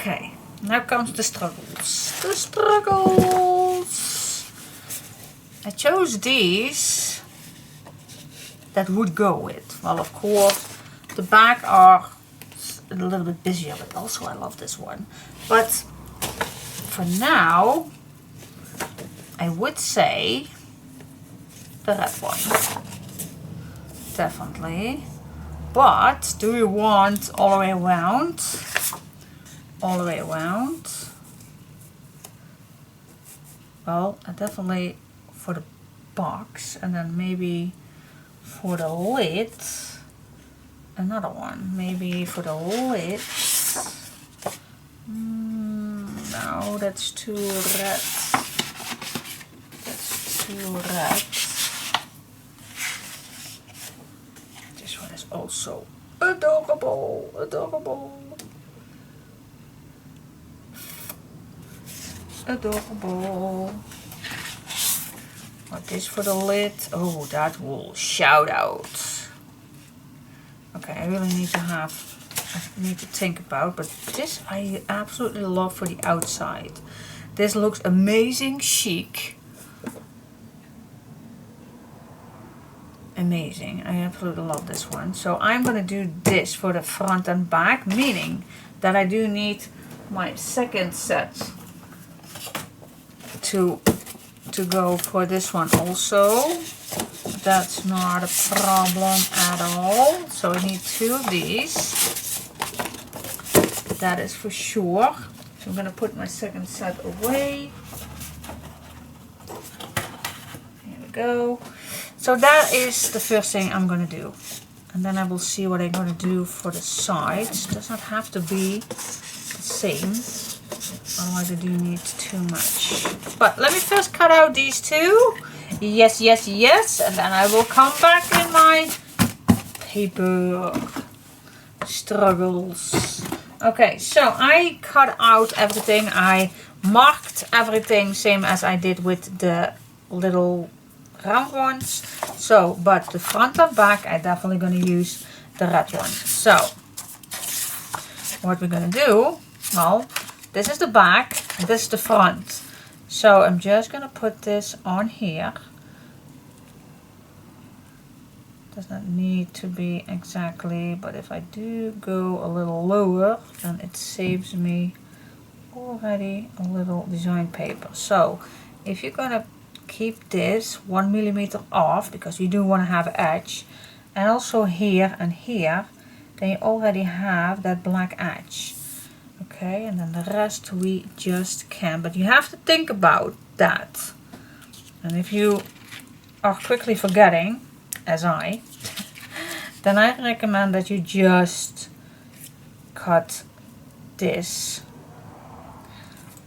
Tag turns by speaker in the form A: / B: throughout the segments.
A: Okay, now comes the struggles. The struggles. I chose these that would go with. Well, of course, the back are a little bit busier, but also I love this one. But for now, I would say the red one. Definitely. But do you want all the way around? All the way around? Well, definitely for the box, and then maybe for the lid, another one. Maybe for the lid. No, that's too red. That's too red. This one is also adorable, adorable. Adorable. What is for the lid? Oh, that will shout out. Okay, I really need to think about, but this I absolutely love for the outside. This looks amazing chic. Amazing. I absolutely love this one. So I'm gonna do this for the front and back, meaning that I do need my second set to go for this one also. That's not a problem at all. So I need two of these. That is for sure. So I'm gonna put my second set away. Here we go. So that is the first thing I'm gonna do. And then I will see what I'm gonna do for the sides. It does not have to be the same. Otherwise I do need too much. But let me first cut out these two. Yes, yes, yes. And then I will come back in my paper struggles. Okay, so I cut out everything. I marked everything same as I did with the little round ones. So, but the front and back, I definitely gonna use the red one. So, what we're gonna do, well, this is the back and this is the front. So I'm just gonna put this on here. Does not need to be exactly, but if I do go a little lower, then it saves me already a little design paper. So if you're gonna keep this 1 millimeter off, because you do want to have edge, and also here and here, then you already have that black edge. Okay, and then the rest we just can, but you have to think about that. And if you are quickly forgetting, as I, then I recommend that you just cut this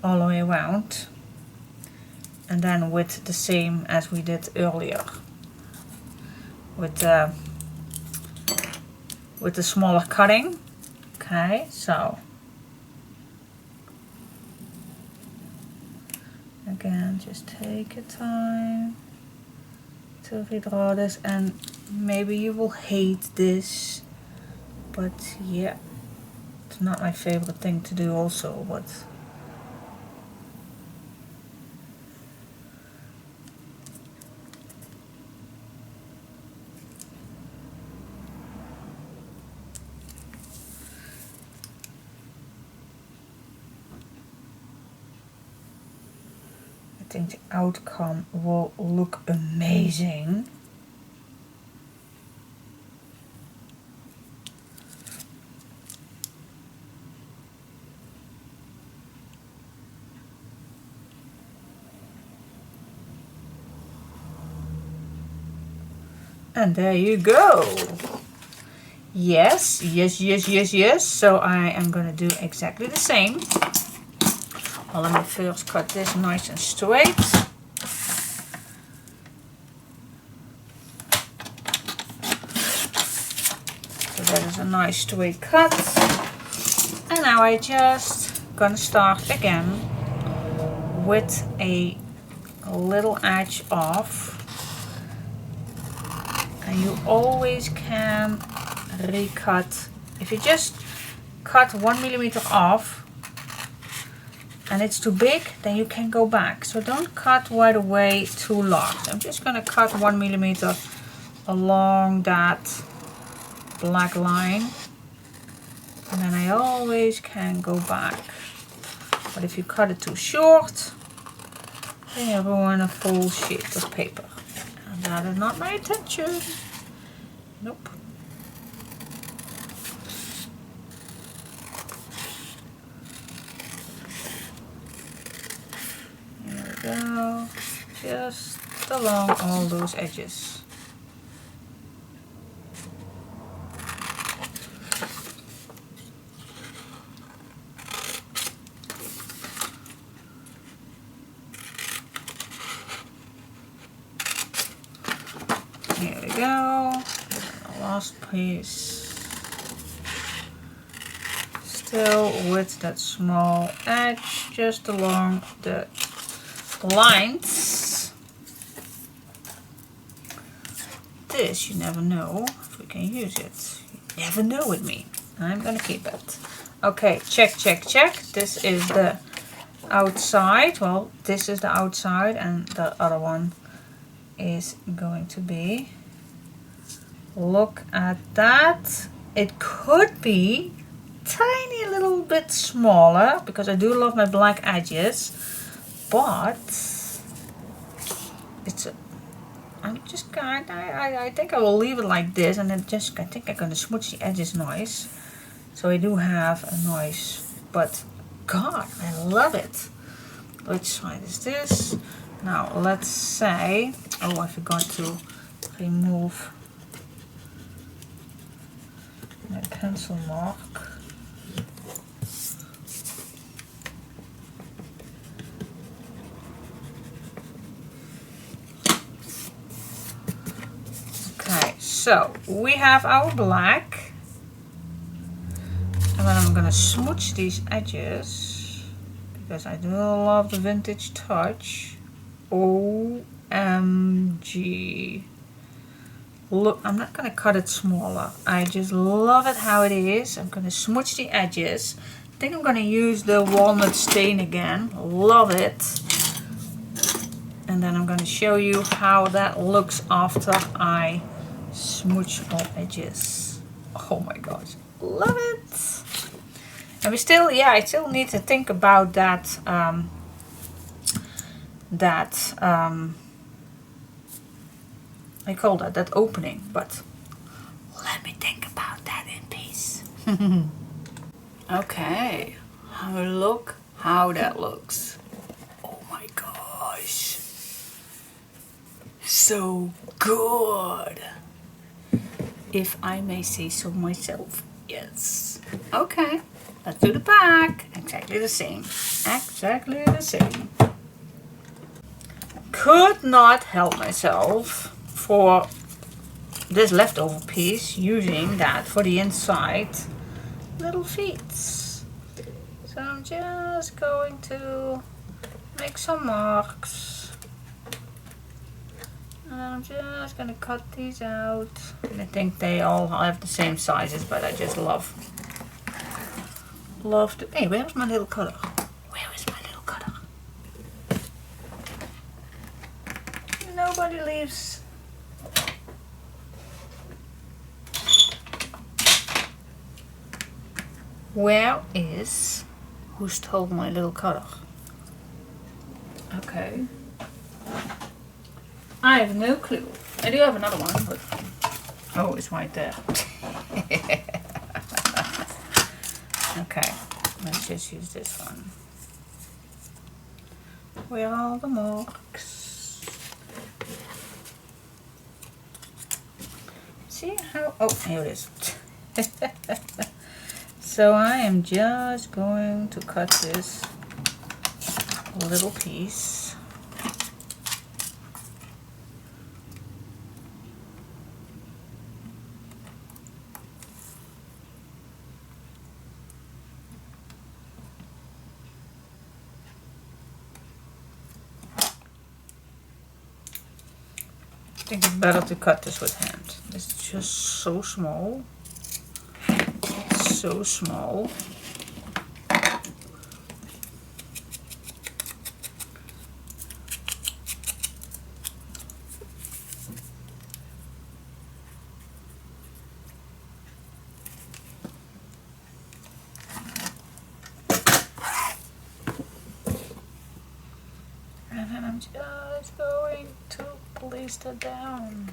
A: all the way around, and then with the same as we did earlier with the smaller cutting. Okay, so again, just take your time to redraw this, and maybe you will hate this, but yeah, it's not my favorite thing to do also, but I think the outcome will look amazing. And there you go. Yes, yes, yes, yes, yes. So I am going to do exactly the same. Well, let me first cut this nice and straight. So that is a nice straight cut. And now I just gonna start again with a little edge off. And you always can recut. If you just cut 1 millimeter off, and it's too big, then you can go back. So don't cut right away too large. I'm just gonna cut 1 millimeter along that black line, and then I always can go back. But if you cut it too short, then you ruin a full sheet of paper, and that is not my intention. Nope. There we go, just along all those edges. Here we go, the last piece, still with that small edge just along the lines. This, you never know if we can use it. You never know with me. I'm gonna keep it. Okay, check, check, check. This is the outside. Well, this is the outside, and the other one is going to be, look at that. It could be tiny little bit smaller because I do love my black edges, but it's a, I'm just kind I think I will leave it like this, and then just I think I'm gonna smooch the edges nice, so I do have a nice, but God, I love it. Which side is this? Now let's say, oh, I forgot to remove my pencil mark. Okay, so we have our black, and then I'm gonna smooch these edges because I do love the vintage touch. OMG. Look, I'm not gonna cut it smaller. I just love it how it is. I'm gonna smooch the edges. I think I'm gonna use the walnut stain again. Love it. And then I'm gonna show you how that looks after I smooch all edges. Oh my gosh, love it. And we still, yeah, I still need to think about that I call that opening, but let me think about that in peace. Okay, look how that looks. Oh my gosh, so good, if I may say so myself. Yes. Okay, let's do the back. Exactly the same. Exactly the same. Could not help myself for this leftover piece using that for the inside little feet. So I'm just going to make some marks, and I'm just going to cut these out. And I think they all have the same sizes, but I just love to. Hey, where's my little cutter? Where is my little cutter? Nobody leaves. Where is? Who stole my little cutter? Okay. I have no clue. I do have another one, but oh, it's right there. Okay, let's just use this one. Where are the marks? See how? Oh, here it is. So I am just going to cut this little piece. I think it's better to cut this with hand. It's just so small. So small. I'm just going to place that down.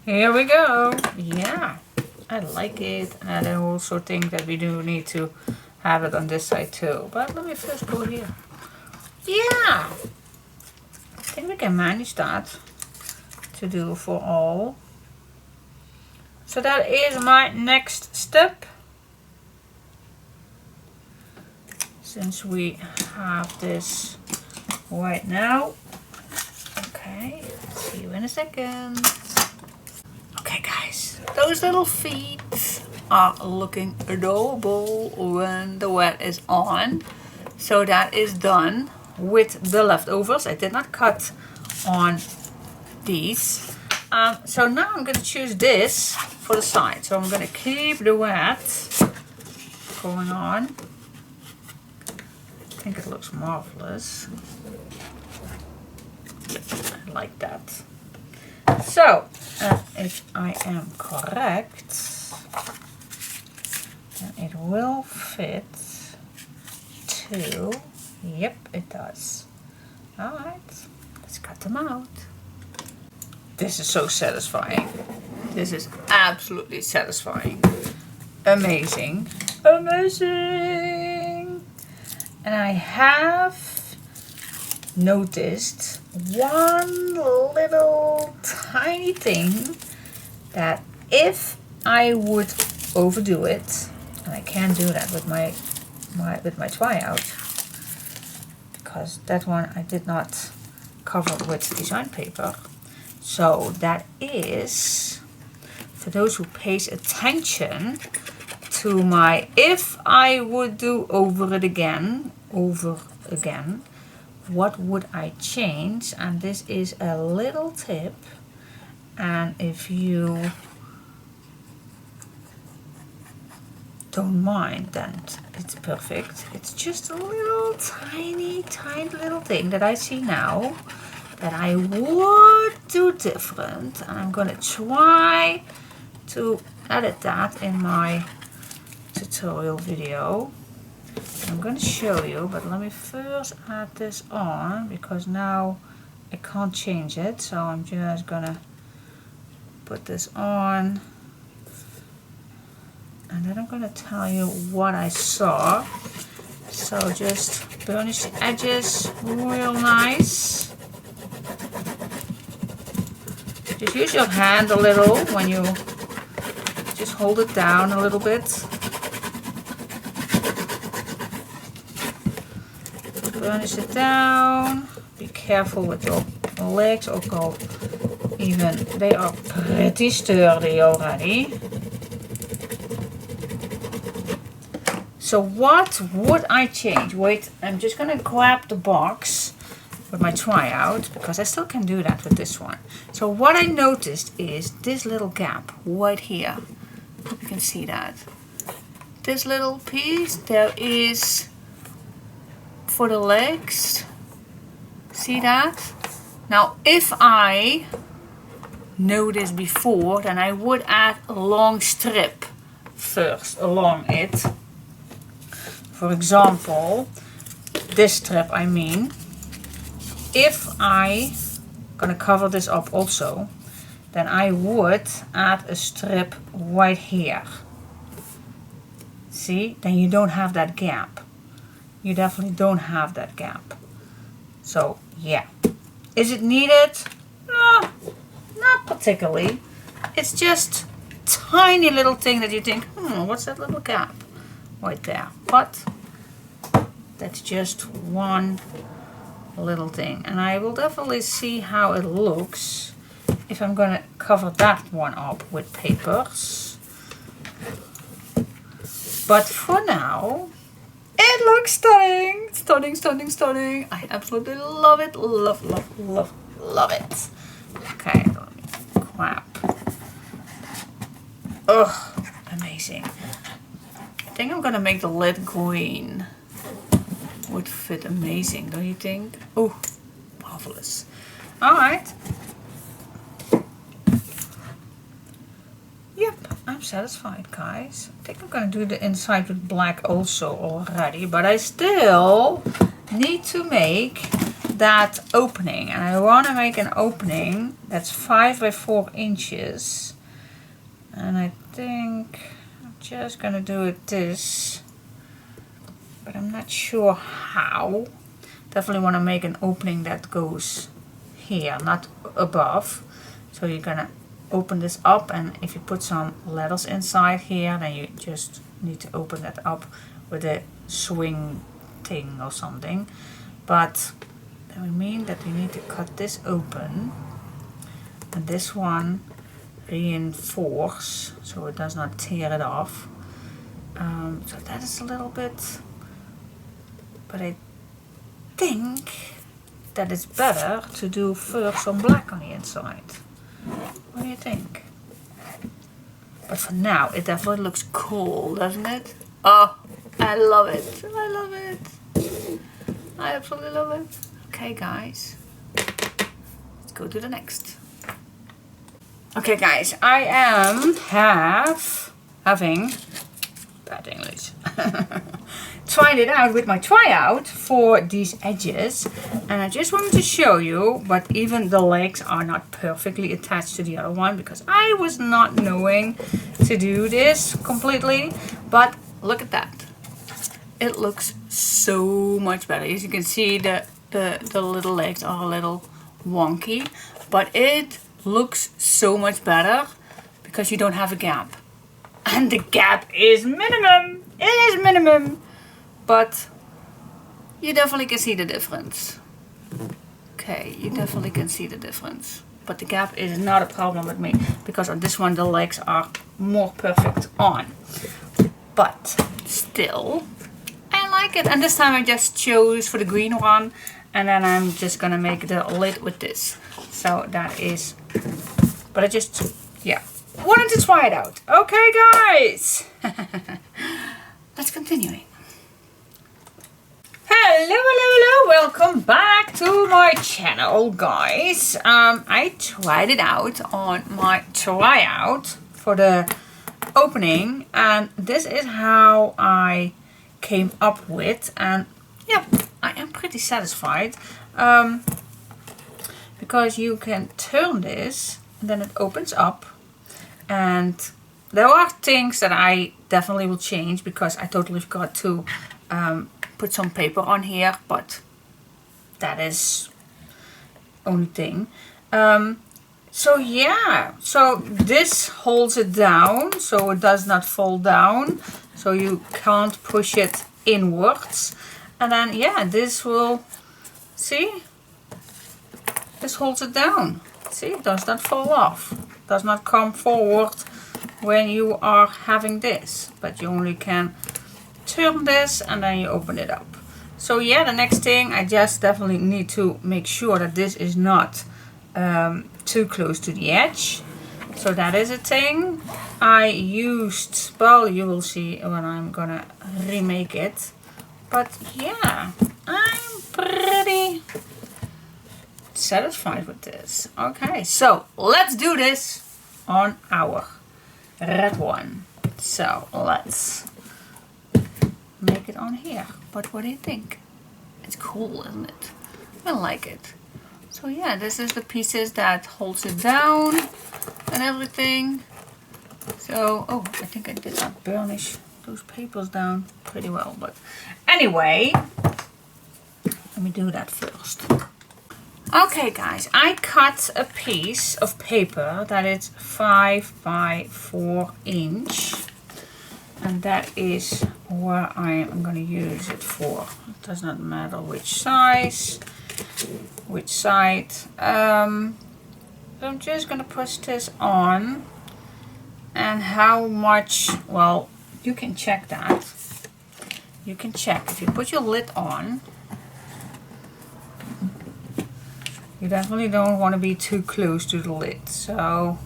A: Here we go. Yeah, I like it. And I also think that we do need to have it on this side too. But let me first go here. Yeah, I think we can manage that to do for all. So that is my next step. Since we have this right now. Okay, see you in a second. Okay guys, those little feet are looking adorable when the wet is on. So that is done with the leftovers. I did not cut on these. So now I'm going to choose this for the side. So I'm going to keep the wet going on. I think it looks marvelous. I like that. So, if I am correct, then it will fit to, yep, it does. Alright, let's cut them out. This is so satisfying. This is absolutely satisfying. Amazing. Amazing! And I have noticed one little tiny thing that if I would overdo it, and I can't do that with my tryout, because that one I did not cover with design paper. So that is for those who pays attention to my if I would do over again, what would I change? And this is a little tip, and if you don't mind, then it's perfect. It's just a little tiny little thing that I see now that I would do different, and I'm gonna try to edit that in my tutorial video. I'm going to show you, but let me first add this on, because now I can't change it. So I'm just gonna put this on, and then I'm gonna tell you what I saw. So just burnish the edges real nice. Just use your hand a little when you just hold it down a little bit. Burnish it down. Be careful with your legs, although even they are pretty sturdy already. So what would I change? Wait, I'm just gonna grab the box with my tryout, because I still can do that with this one. So what I noticed is this little gap right here. You can see that. This little piece, there is for the legs. See that? Now if I know this before, then I would add a long strip first along it. For example, this strip, I mean, if I gonna cover this up also, then I would add a strip right here. See, then you don't have that gap. You definitely don't have that gap. So yeah, is it needed? No, not particularly. It's just tiny little thing that you think, what's that little gap right there? But that's just one little thing, and I will definitely see how it looks if I'm gonna cover that one up with papers. But for now, it looks stunning. Stunning, stunning, stunning. I absolutely love it. Love, love, love, love it. Okay, let me grab. Ugh, amazing. think I'm gonna make the lid green. Would fit amazing, don't you think? Oh, marvelous. Alright. Yep, I'm satisfied, guys. I think I'm gonna do the inside with black also already, but I still need to make that opening, and I want to make an opening that's 5 by 4 inches, and I think I'm just gonna do it this, but I'm not sure how. Definitely want to make an opening that goes here, not above. So you're gonna open this up, and if you put some letters inside here, then you just need to open that up with a swing thing or something. But that would mean that we need to cut this open, and this one reinforce so it does not tear it off. So that is a little bit, but I think that it's better to do first some black on the inside. What do you think? But for now, it definitely looks cool, doesn't it? Oh, I love it. I love it. I absolutely love it. Okay, guys. Let's go to the next. Okay, guys. I am having bad English. Tried it out with my tryout for these edges, and I just wanted to show you, but even the legs are not perfectly attached to the other one because I was not knowing to do this completely. But look at that, it looks so much better. As you can see, the little legs are a little wonky, but it looks so much better because you don't have a gap, and the gap is minimum. It is minimum. But you definitely can see the difference. Okay, you definitely can see the difference. But the gap is not a problem with me, because on this one the legs are more perfect on. But still, I like it. And this time I just chose for the green one, and then I'm just gonna make the lid with this. So that is, but I just, yeah, wanted to try it out. Okay, guys. Let's continue. Hello, hello, hello, welcome back to my channel, guys. I tried it out on my tryout for the opening, and this is how I came up with, and yeah, I am pretty satisfied, because you can turn this and then it opens up, and there are things that I definitely will change because I totally forgot to put some paper on here, but that is only thing. So yeah, so this holds it down so it does not fall down, so you can't push it inwards. And then yeah, this will, see, this holds it down. See, it does not fall off, does not come forward when you are having this, but you only can turn this and then you open it up. So yeah, the next thing, I just definitely need to make sure that this is not too close to the edge. So that is a thing. I used, well, you will see when I'm gonna remake it. But yeah, I'm pretty satisfied with this. Okay, so let's do this on our red one. So let's make it on here. But what do you think? It's cool, isn't it? I like it. So yeah, this is the pieces that holds it down and everything. So, oh, I think I did not burnish those papers down pretty well, but anyway, let me do that first. Okay, guys, I cut a piece of paper that is 5 by 4 inch, and that is where I am going to use it for. It does not matter which size, which side. So I'm just going to push this on, and how much, well, you can check that. You can check if you put your lid on. You definitely don't want to be too close to the lid, so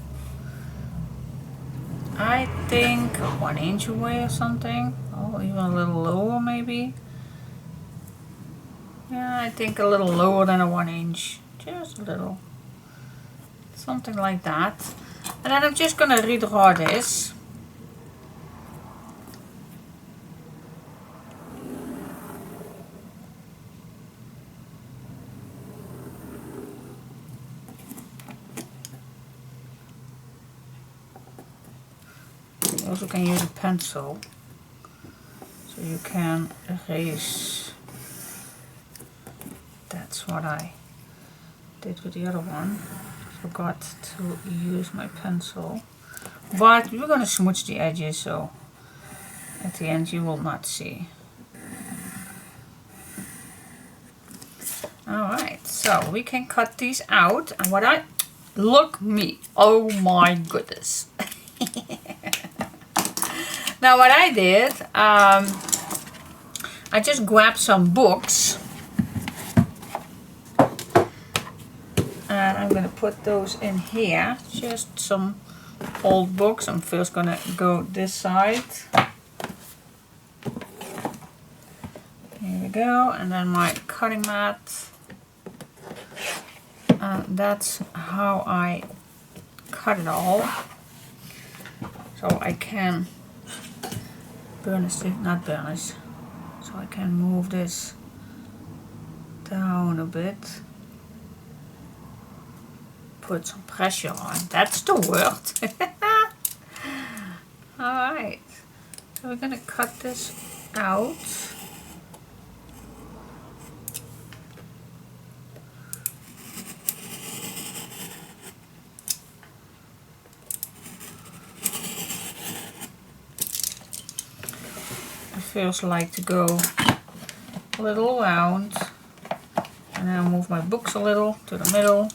A: I think 1 inch away or something. Oh, Well, even a little lower maybe. Yeah, I think a little lower than a 1 inch. Just a little. Something like that. And then I'm just gonna redraw this. You also can use a pencil, so you can erase. That's what I did with the other one. Forgot to use my pencil, but we're gonna smudge the edges, so at the end you will not see. Alright, so we can cut these out, and look me, oh my goodness. Now what I did, I just grabbed some books, and I'm gonna put those in here, just some old books. I'm first gonna go this side. Here we go, and then my cutting mat. That's how I cut it all. So I can burnish it, not burnish. So I can move this down a bit. Put some pressure on. That's the word. Alright. So we're gonna cut this out. I first like to go a little around, and then move my books a little to the middle.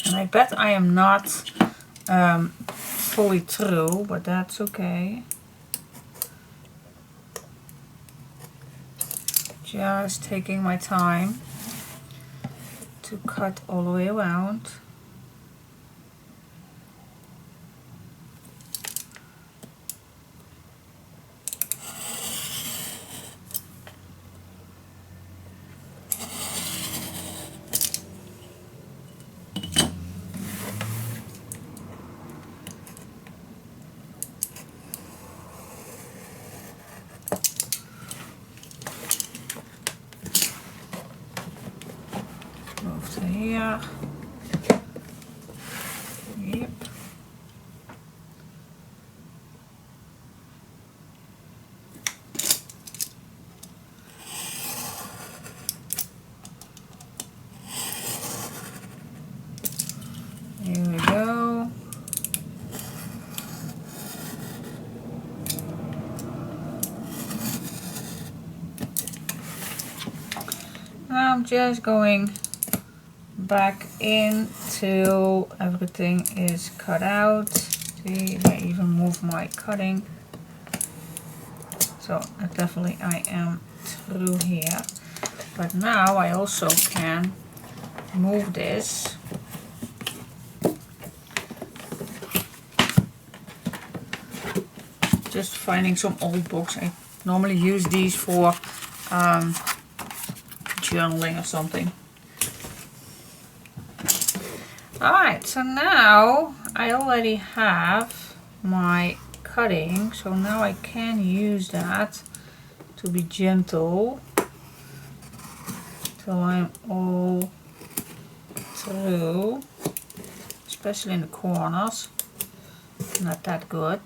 A: And I bet I am not fully through, but that's okay. Just taking my time to cut all the way around. Move to here. Yep. Here we go. Now I'm just going back in till everything is cut out. See, I even move my cutting. So definitely I am through here. But now I also can move this. Just finding some old books. I normally use these for journaling or something. Alright, so now I already have my cutting, so now I can use that to be gentle till I'm all through, especially in the corners. Not that good.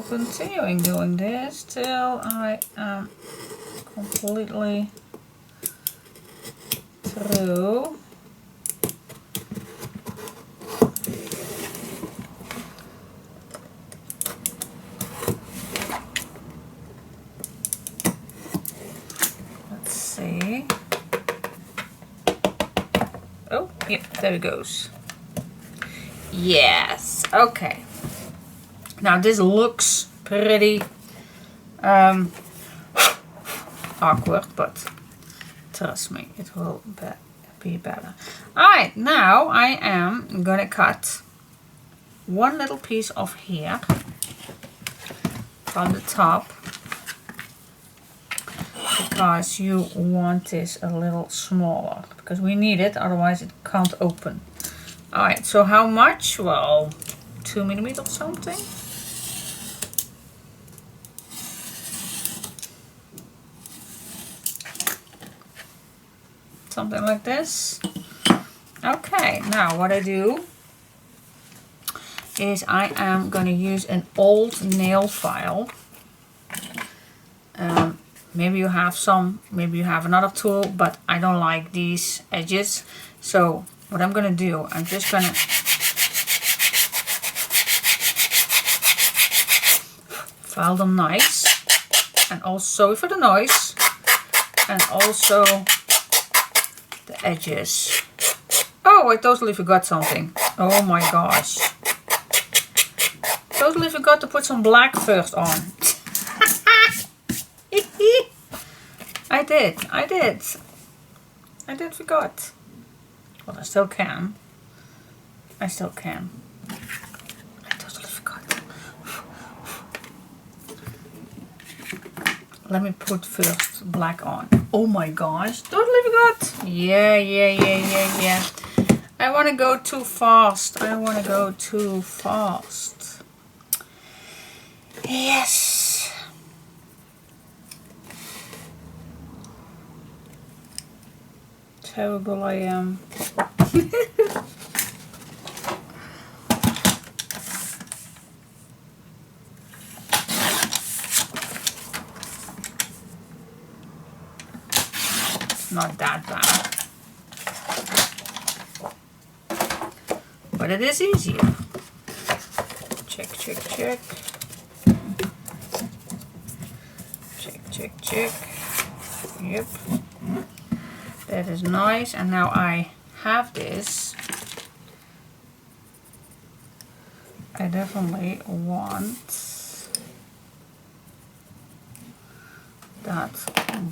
A: continuing doing this till I am completely through. Let's see. Oh, yeah, there it goes. Yes, okay. Now this looks pretty awkward, but trust me, it will be better. Alright, now I am gonna cut one little piece off here from the top, because you want this a little smaller, because we need it, otherwise it can't open. Alright, so how much? Well, 2 millimeters or something. Something like this. Okay, now what I do is I am going to use an old nail file. Maybe you have some, maybe you have another tool, but I don't like these edges. So what I'm going to do, I'm just going to file them nice. And also, sorry for the noise. And also the edges. Oh, I totally forgot something. Oh my gosh. Totally forgot to put some black first on. I did forgot. Well, I still can. I totally forgot. Let me put first black on. Oh my gosh, totally forgot. Yeah. I want to go too fast. Yes. Terrible I am. Not that bad, but it is easier. Check. Yep, that is nice. And now I have this. I definitely want that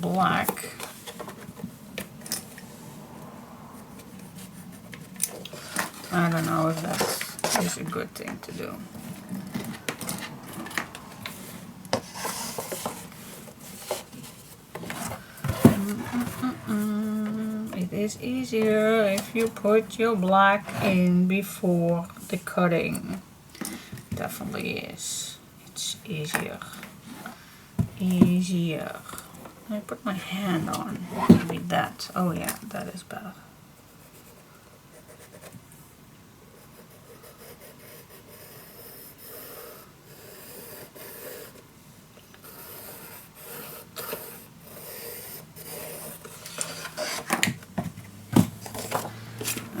A: black. I don't know if that is a good thing to do. It is easier if you put your black in before the cutting. Definitely is. It's easier. I put my hand on. Maybe that. Oh yeah, that is better.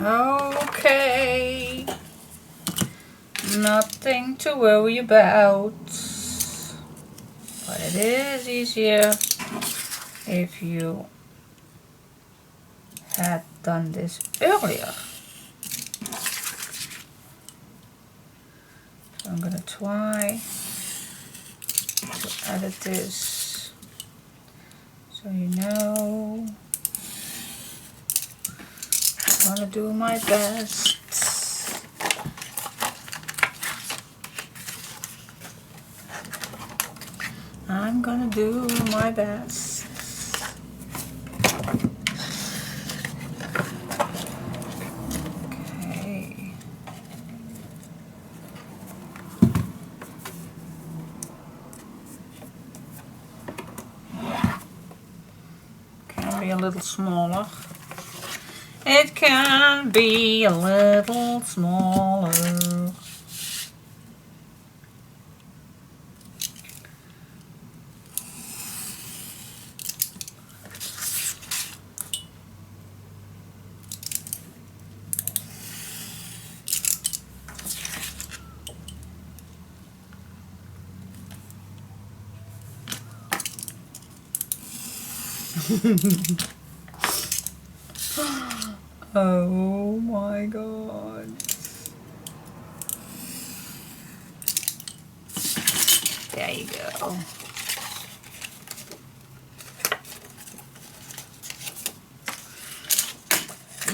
A: Okay, nothing to worry about, but it is easier if you had done this earlier. So I'm gonna try to edit this so you know. I'm gonna do my best. I'm gonna do my best. Okay. Can be a little smaller. It can be a little smaller. Oh my god. There you go.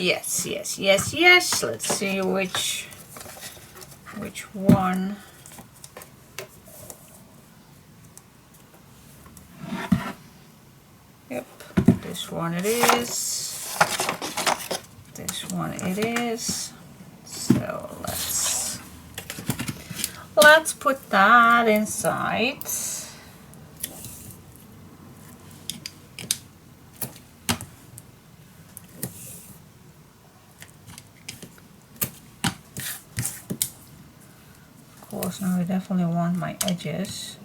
A: Yes, yes, yes, yes. Let's see which one. Yep, this one it is. This one it is. So let's put that inside. Of course, now I definitely want my edges.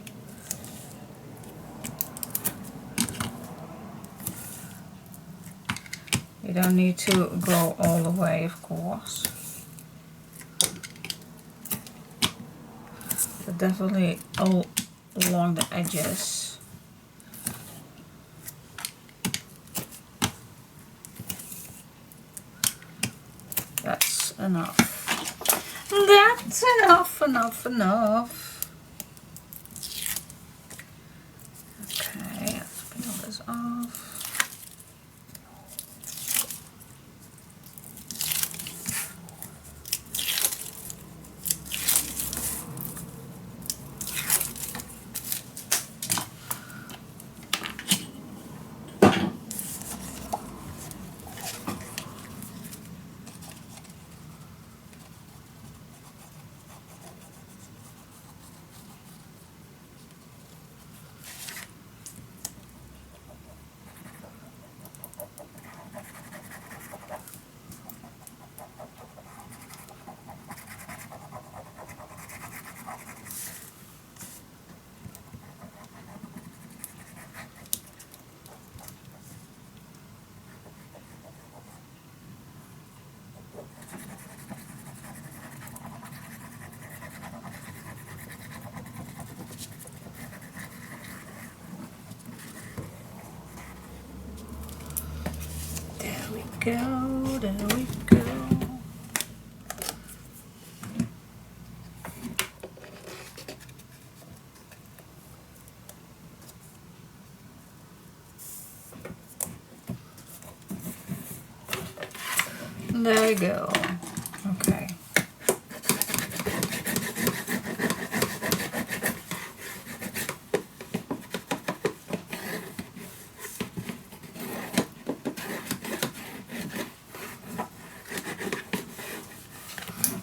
A: You don't need to go all the way, of course. But definitely all along the edges. That's enough. That's enough. Okay, let's peel this off. Go, there we go. There you go. Okay.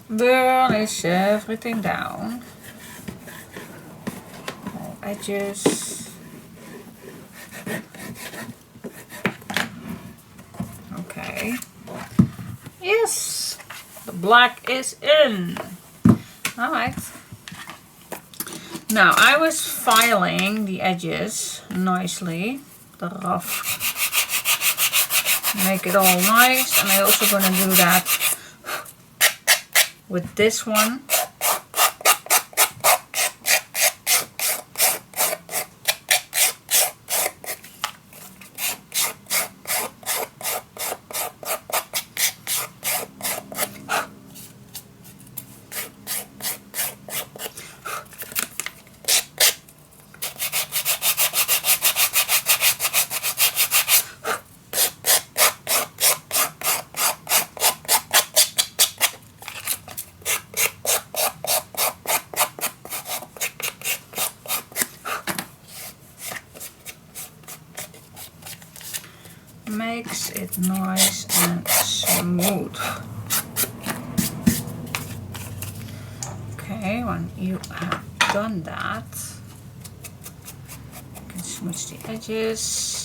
A: Burnish everything down. All edges. Okay. Yes, the black is in. All right. Now I was filing the edges nicely, the rough. Make it all nice, and I'm also going to do that with this one. Makes it nice and smooth. Okay, when you have done that, you can smooth the edges.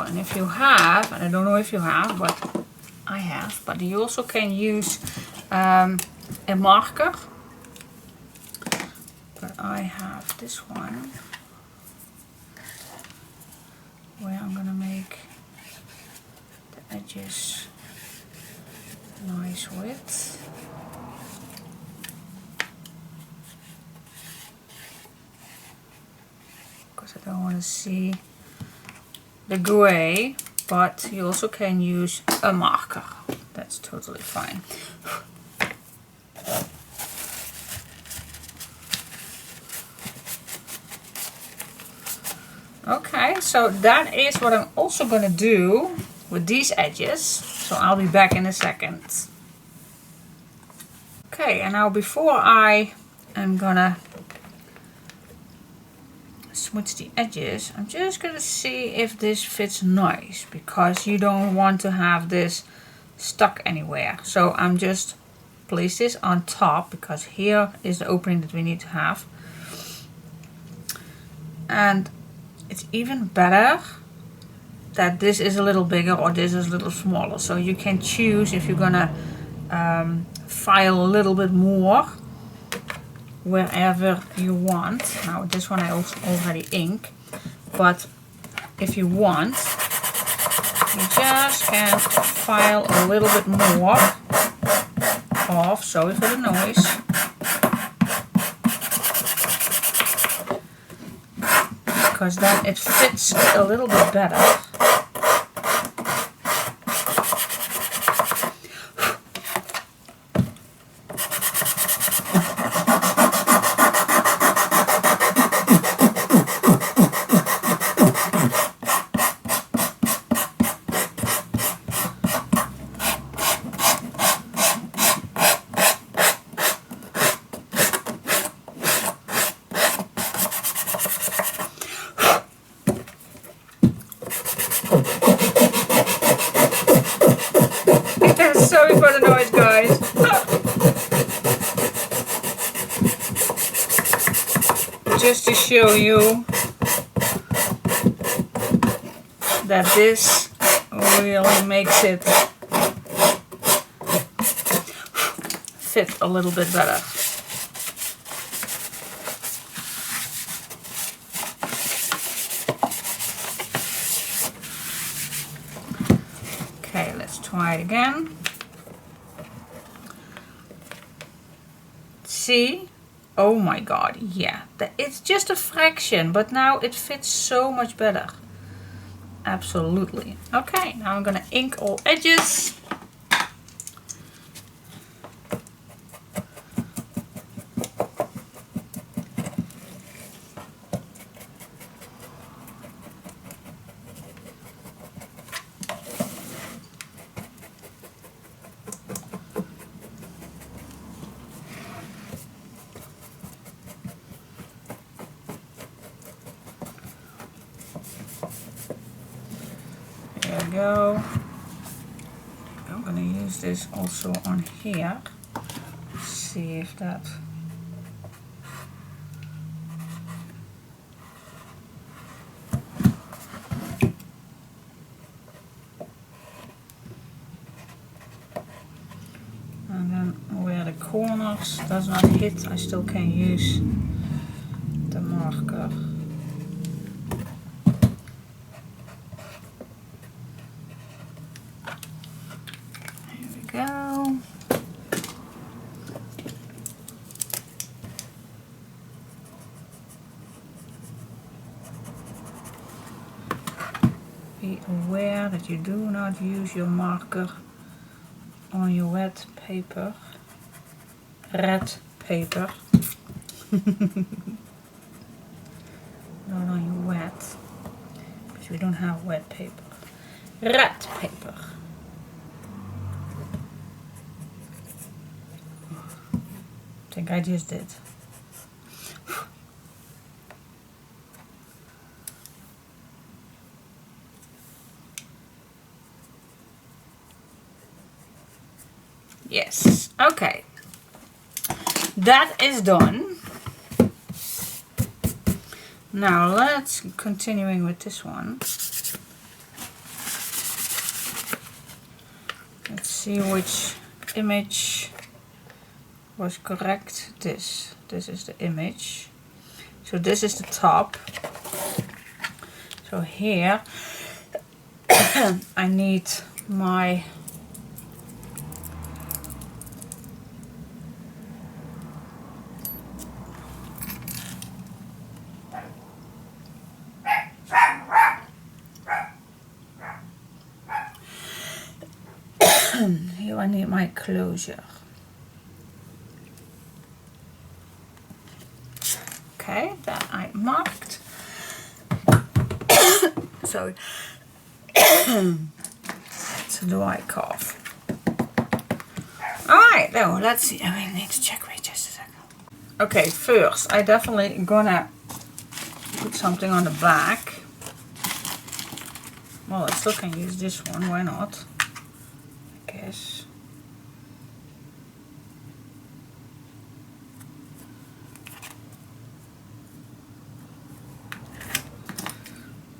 A: And if you have, and I don't know if you have, but I have, but you also can use a marker. But I have this one where I'm gonna make edges nice width. Because I don't want to see the gray, but you also can use a marker. That's totally fine. Okay, so that is what I'm also going to do with these edges. So I'll be back in a second. Okay, and now before I am going to switch the edges, I'm just going to see if this fits nice, because you don't want to have this stuck anywhere. So I'm just place this on top, because here is the opening that we need to have. And it's even better that this is a little bigger or this is a little smaller. So you can choose if you're gonna file a little bit more wherever you want. Now this one I also already ink, but if you want, you just can file a little bit more off. Sorry for the noise. Because then it fits a little bit better. Sorry for the noise, guys. Just to show you that this really makes it fit a little bit better. Okay, let's try it again. See? Oh my god, yeah. It's just a fraction, but now it fits so much better. Absolutely. Okay, now I'm gonna ink all edges. There we go. I'm going to use this also on here. See if that... And then where the corners does not hit, I still can use the marker. Go. Be aware that you do not use your marker on your wet paper. Red paper. Not on your wet, because we don't have wet paper. Red paper. I think I just did. Yes, okay. That is done. Now let's continuing with this one. Let's see which image was correct. This is the image. So this is the top. So here I need my here I need my closure. Okay, that I marked. Sorry. It's a dry cough. Alright, now let's see. I need to check. Wait just a second. Okay, first I definitely gonna put something on the back. Well, I still can use this one, why not? I guess.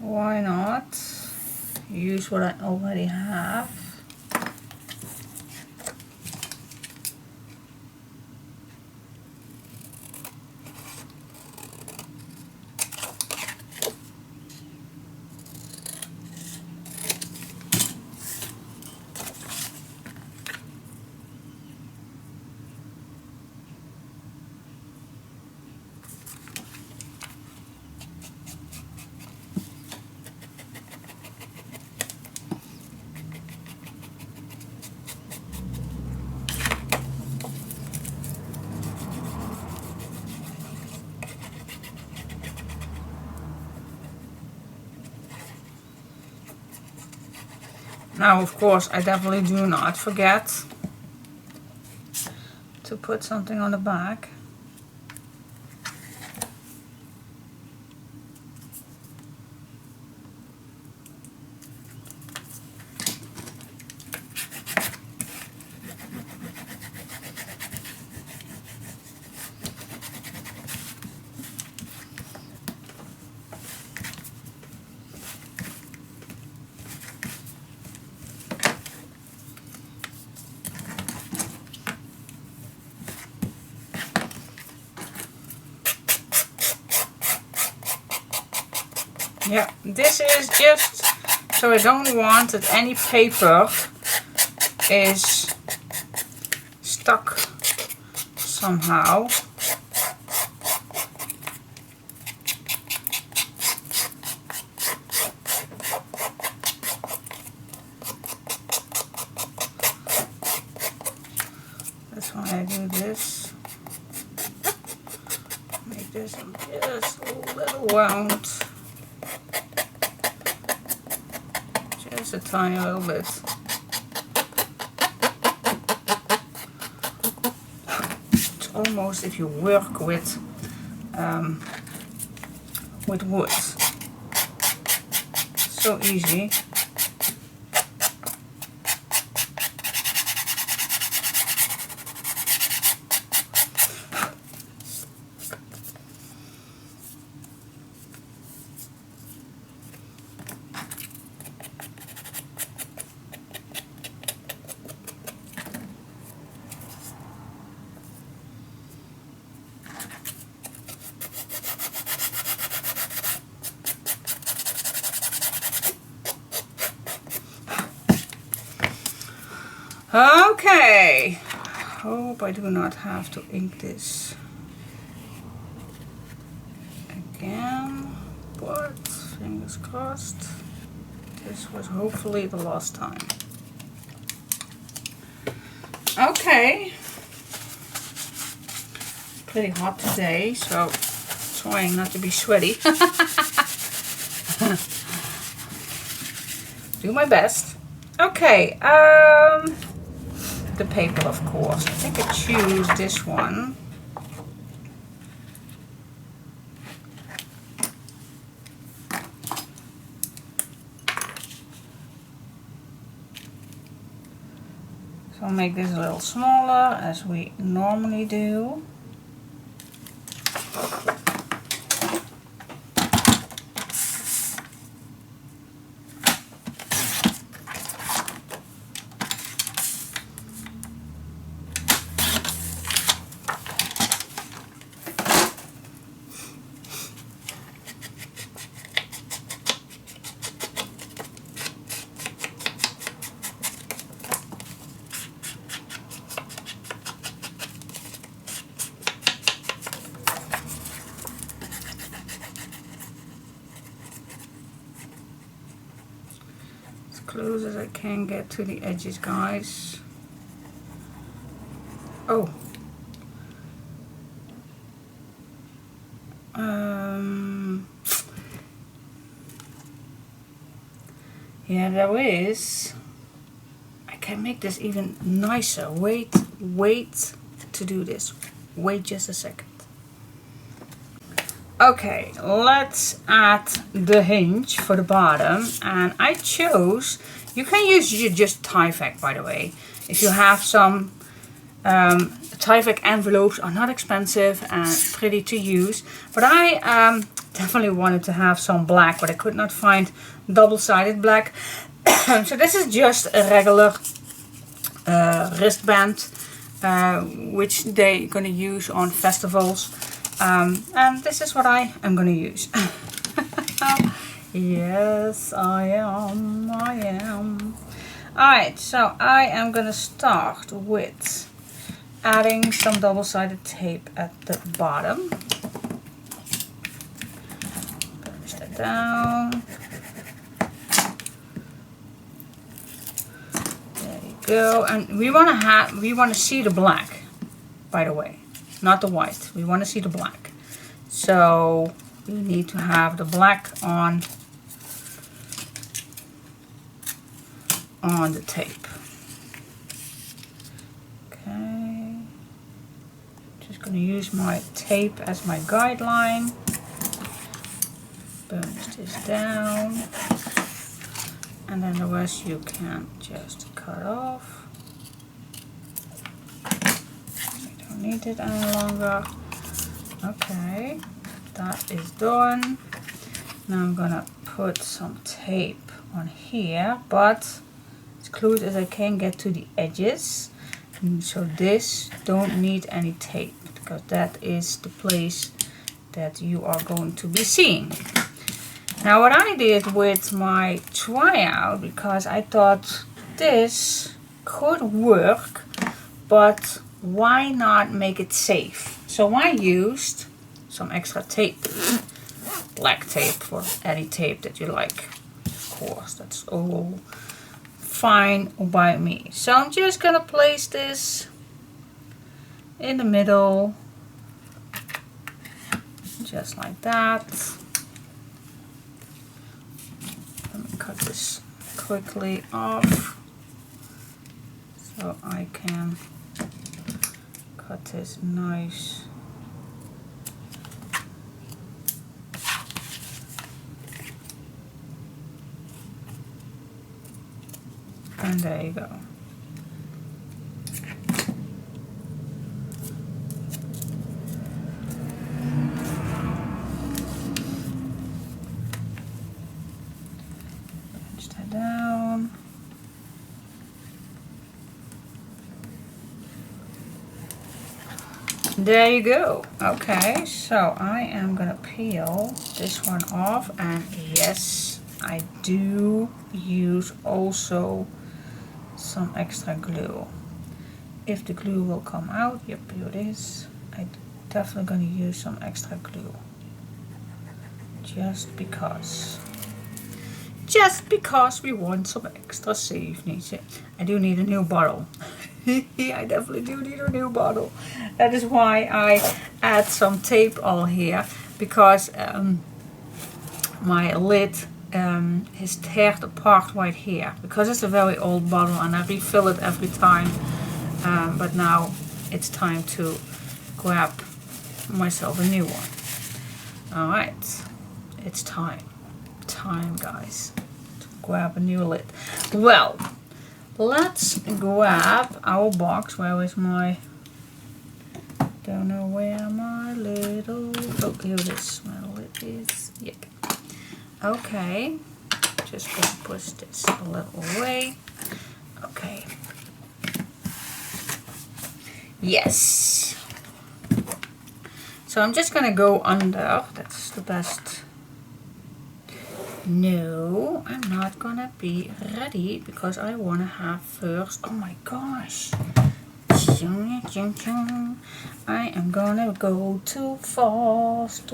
A: Why not use what I already have? Now, of course, I definitely do not forget to put something on the back. Yeah, this is just so I don't want that any paper is stuck somehow. That's why I do this. Make this just a little round. Just a tiny little bit. It's almost if you work with wood. So easy. Okay, hope I do not have to ink this again, but fingers crossed. This was hopefully the last time. Okay, pretty hot today, so trying not to be sweaty. Do my best. Okay, the paper, of course. I think I choose this one. So I'll make this a little smaller as we normally do. as I can get to the edges, guys. Oh. Yeah, there is. I can make this even nicer. Wait to do this. Wait just a second. Okay, let's add the hinge for the bottom, and I chose, you can use just Tyvek, by the way. If you have some, Tyvek envelopes are not expensive and pretty to use, but I definitely wanted to have some black, but I could not find double-sided black. So this is just a regular wristband, which they're gonna use on festivals. And this is what I am going to use. Yes, I am. Alright, so I am going to start with adding some double-sided tape at the bottom. Push that down. There you go. And we want to see the black, by the way. Not the white. We want to see the black. So we need to have the black on the tape. Okay. Just going to use my tape as my guideline. Burnish this down. And then the rest you can just cut off. Need it any longer. Okay, that is done. Now I'm gonna put some tape on here, but as close as I can get to the edges. And so this don't need any tape, because that is the place that you are going to be seeing. Now what I did with my tryout, because I thought this could work, but why not make it safe? So I used some extra tape, black tape, for any tape that you like. Of course, that's all fine by me. So I'm just gonna place this in the middle, just like that. Let me cut this quickly off so I can cut this nice. And there you go. Punch that down. There you go. Okay, so I am gonna peel this one off, and yes, I do use also some extra glue. If the glue will come out, yep, here it is. I'm definitely gonna use some extra glue. Just because we want some extra safety. I do need a new bottle. I definitely do need a new bottle. That is why I add some tape all here, because my lid is teared apart right here, because it's a very old bottle and I refill it every time. But now it's time to grab myself a new one. Alright, it's time guys, to grab a new lid. Well, let's grab our box. Where is my, don't know where my little, oh here it is, my lid is, yep. Okay, just gonna push this a little away. Okay, yes. So I'm just gonna go under, that's the best. No, I'm not gonna be ready, because I wanna have first, oh my gosh. I am gonna go too fast.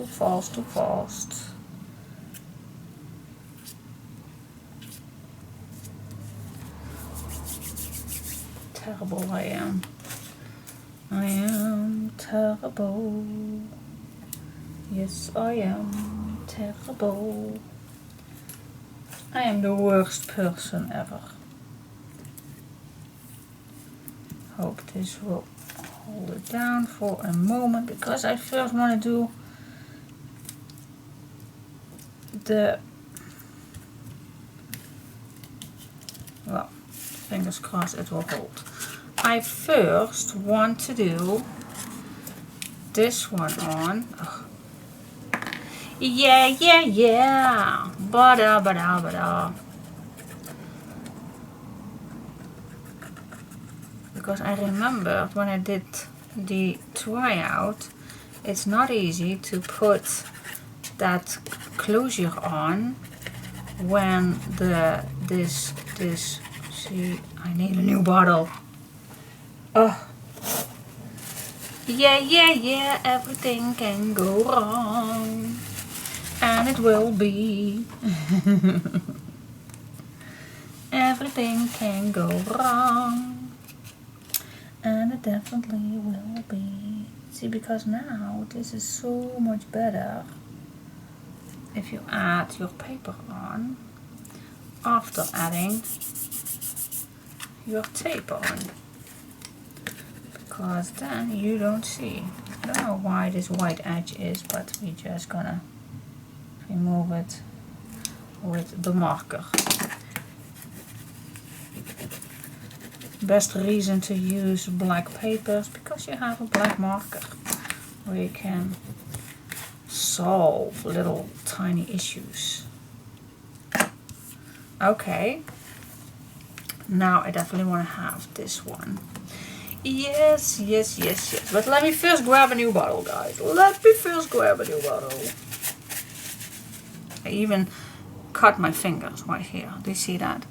A: terrible I am. I am terrible. Yes, I am terrible. I am the worst person ever. Hope this will hold it down for a moment, because I first want to do the, well, fingers crossed it will hold. I first want to do this one on. Oh. Yeah. Bada. Because I remember when I did the tryout, it's not easy to put that closure on when this see, I need a new bottle. Oh. Yeah, everything can go wrong. And it will be. Everything can go wrong. And it definitely will be. See, because now this is so much better if you add your paper on after adding your tape on. Because then you don't see. I don't know why this white edge is, but we're just gonna remove it with the marker. Best reason to use black papers, because you have a black marker where you can solve little tiny issues. Okay, now I definitely want to have this one. Yes. But let me first grab a new bottle, guys. Let me first grab a new bottle. I even cut my fingers right here. Do you see that?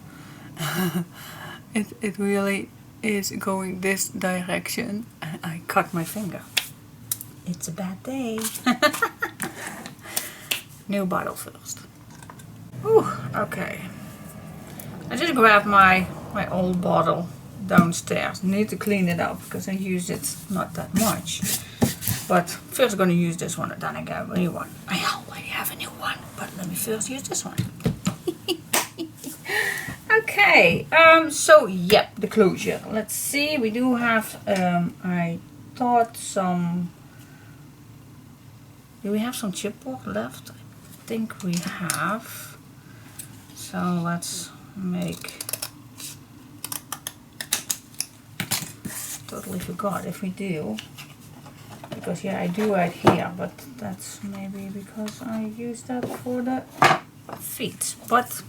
A: It really is going this direction. And I cut my finger. It's a bad day. New bottle first. Ooh, okay. I just grabbed my old bottle downstairs. Need to clean it up because I used it not that much. But first I'm going to use this one, and then I get a new one. I already have a new one, but let me first use this one. Okay, so yep, the closure. Let's see, we do have, I thought some, do we have some chipboard left? I think we have. So let's make, totally forgot if we do. Because yeah, I do right here, but that's maybe because I used that for the feet. But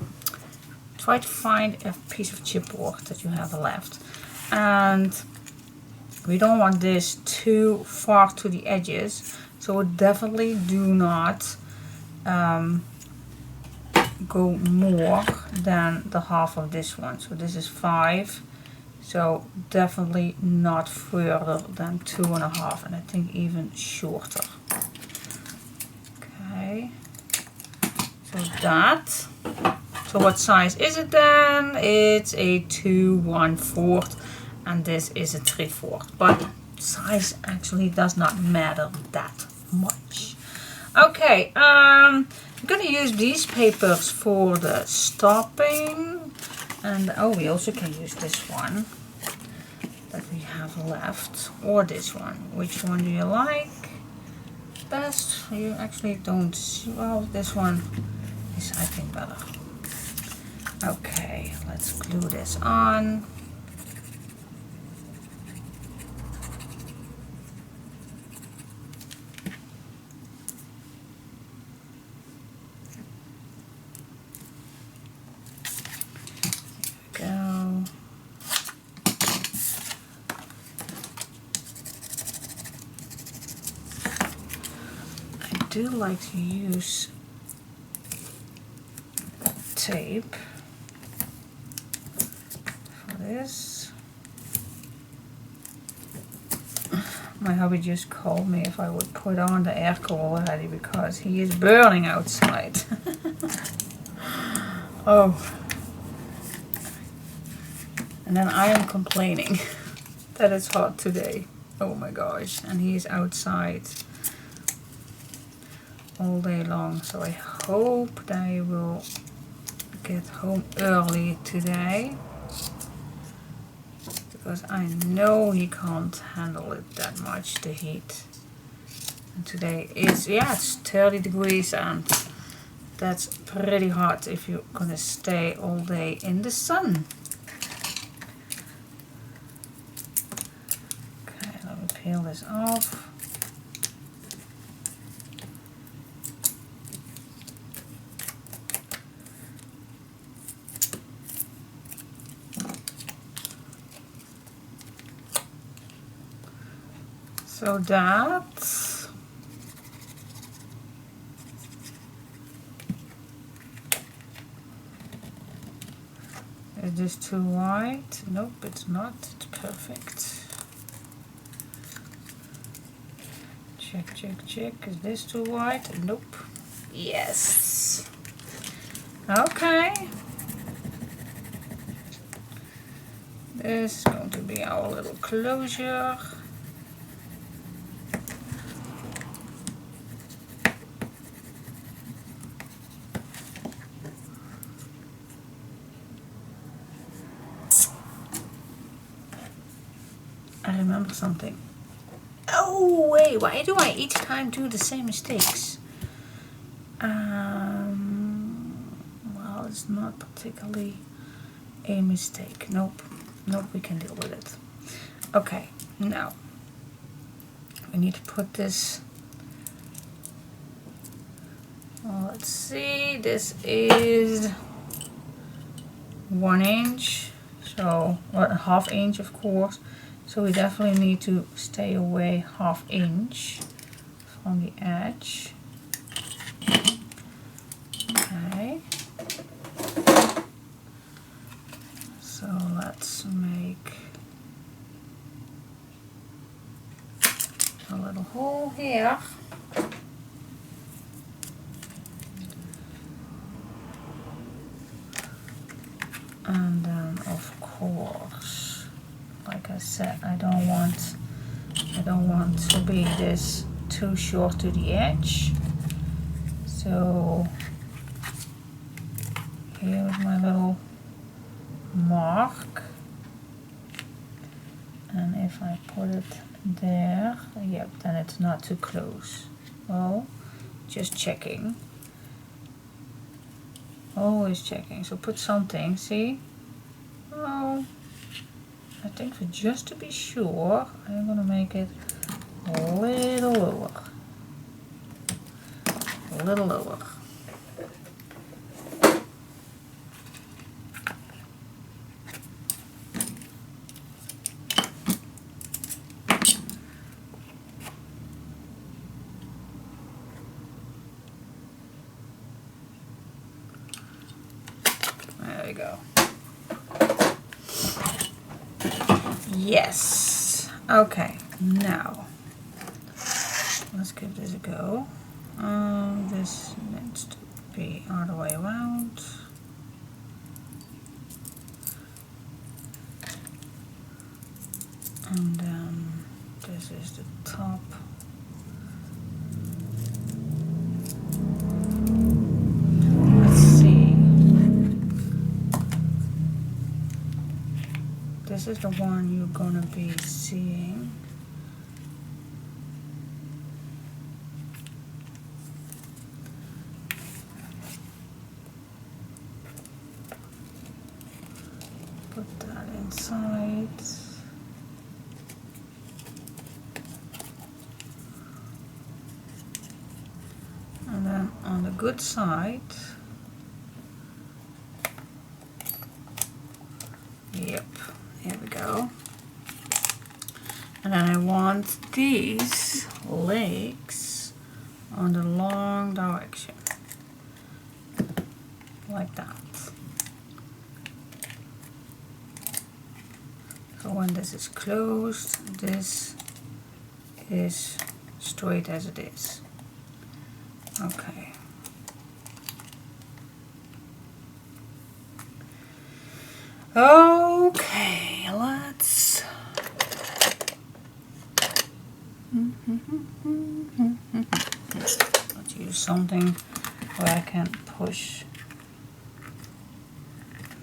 A: try to find a piece of chipboard that you have left. And we don't want this too far to the edges, so definitely do not go more than the half of this one. So this is 5. So definitely not further than 2.5, and I think even shorter. Okay, so that. So what size is it then? It's a 2 1/4, and this is a 3/4. But size actually does not matter that much. Okay, I'm gonna use these papers for the stopping, and oh, we also can use this one that we have left, or this one. Which one do you like best? You actually don't see, well, this one is I think better. Okay, let's glue this on. I do like to use tape for this. My hubby just called me if I would put on the air cooler already because he is burning outside. Oh. And then I am complaining that it's hot today. Oh my gosh. And he is outside all day long. So I hope that he will get home early today. Because I know he can't handle it that much, the heat. And today is, yeah, it's 30 degrees and that's pretty hot if you're gonna stay all day in the sun. Okay, let me peel this off. So that is this too white? Nope, it's not. It's perfect. Check, check, check. Is this too white? Nope. Yes. Okay. This is going to be our little closure. I remember something. Oh wait, why do I each time do the same mistakes? Well, it's not particularly a mistake. Nope, nope, we can deal with it. Okay, now we need to put this. Well, let's see, this is 1 inch, so what, ½ inch of course. So we definitely need to stay away ½ inch from the edge. Okay. So let's make a little hole here. And then of course, like I said, I don't want to be this too short to the edge. So here is my little mark, and if I put it there, yep, then it's not too close. Oh, just checking. Always checking. So put something, see? Oh, I think for just to be sure, I'm gonna make it a little lower. A little lower. There we go. Yes. Okay, now let's give this a go. This needs to be all the way around. And then this is the top. Let's see. This is the one you're gonna be seeing. Put that inside. And then on the good side, yep, here we go. And then I want these legs on the long direction, like that. So when this is closed, this is straight as it is. Okay. Okay. eylets. Let's use something where I can push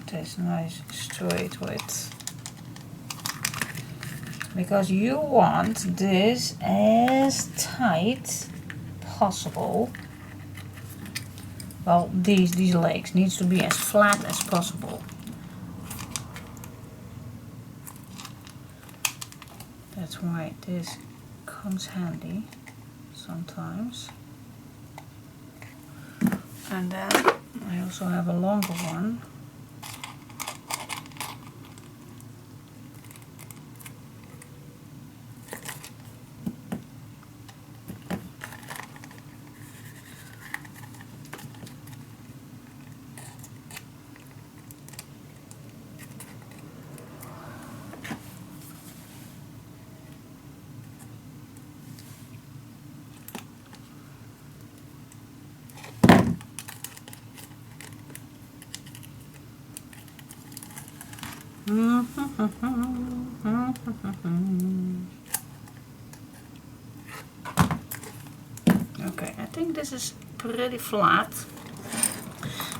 A: this nice straight with, because you want this as tight possible. Well, these legs needs to be as flat as possible. That's why this comes handy sometimes. And then I also have a longer one. Okay, I think this is pretty flat.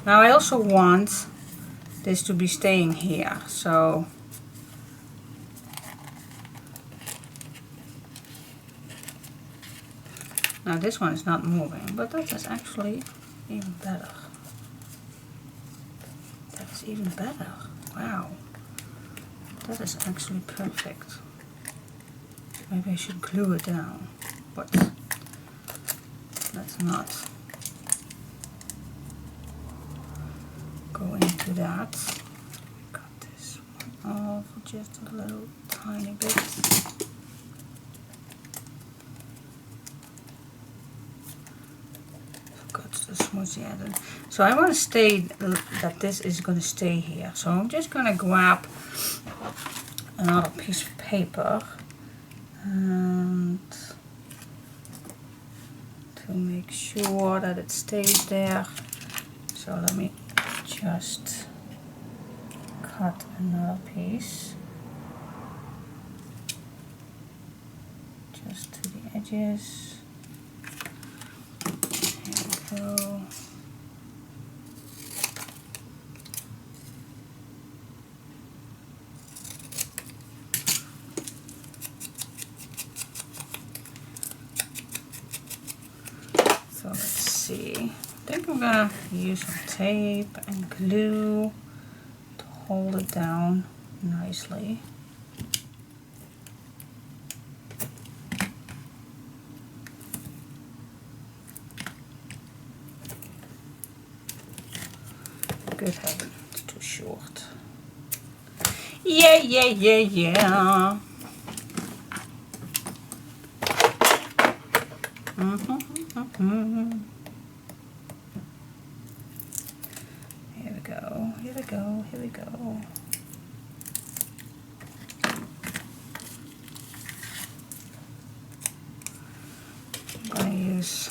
A: Now I also want this to be staying here, so now this one is not moving, but that is actually even better. That's even better. Wow. That is actually perfect. Maybe I should glue it down, but let's not go into that. Cut this one off just a little tiny bit. Got the smoothie added. So I want to stay that this is going to stay here. So I'm just going to grab another piece of paper and to make sure that it stays there. So let me just cut another piece just to the edges. Here we go. So let's see. I think I'm gonna use some tape and glue to hold it down nicely. Good heaven, it's too short. Yeah. Here we go. I'm gonna use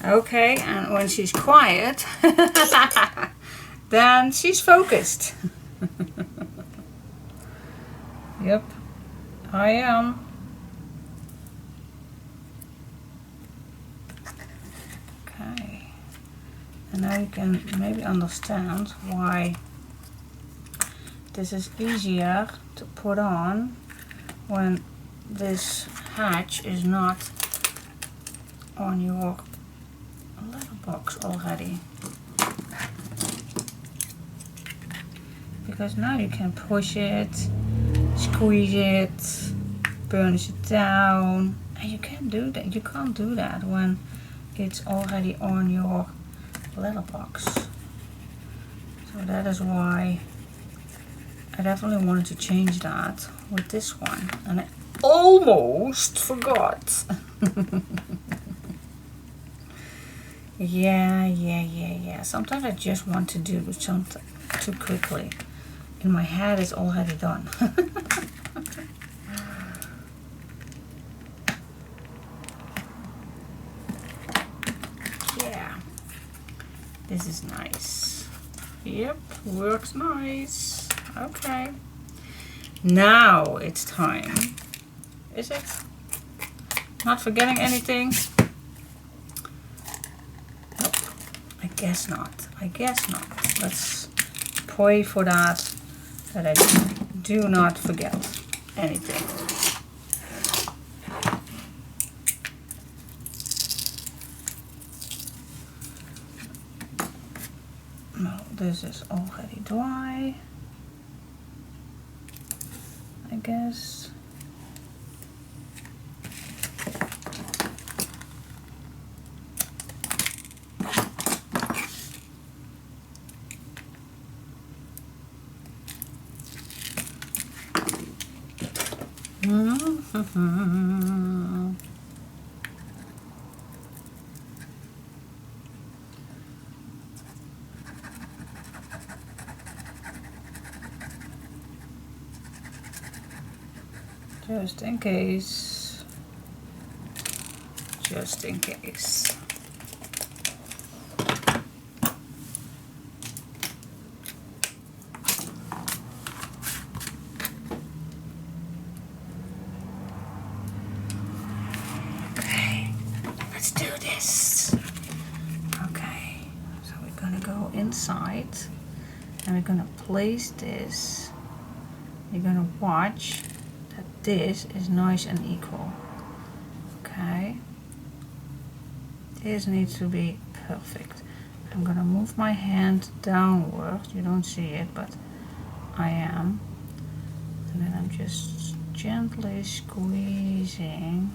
A: okay, and when she's quiet, then she's focused. Yep, I am. Okay, and now you can maybe understand why this is easier to put on when this hatch is not on your letterbox already, because now you can push it, squeeze it, burnish it down, and you can't do that. You can't do that when it's already on your letterbox. So that is why I definitely wanted to change that with this one, and almost forgot. Yeah. Sometimes I just want to do something too quickly. In my head it's already done. Yeah. This is nice. Yep, works nice. Okay. Now it's time. Is it? Not forgetting anything? Nope. I guess not. I guess not. Let's pray for that I do not forget anything. No, this is already dry, I guess. Just in case. Just in case. Okay, let's do this. Okay, so we're gonna go inside and we're gonna place this. You're gonna watch that this is nice and equal. Okay, this needs to be perfect. I'm gonna move my hand downward. You don't see it, but I am. And then I'm just gently squeezing.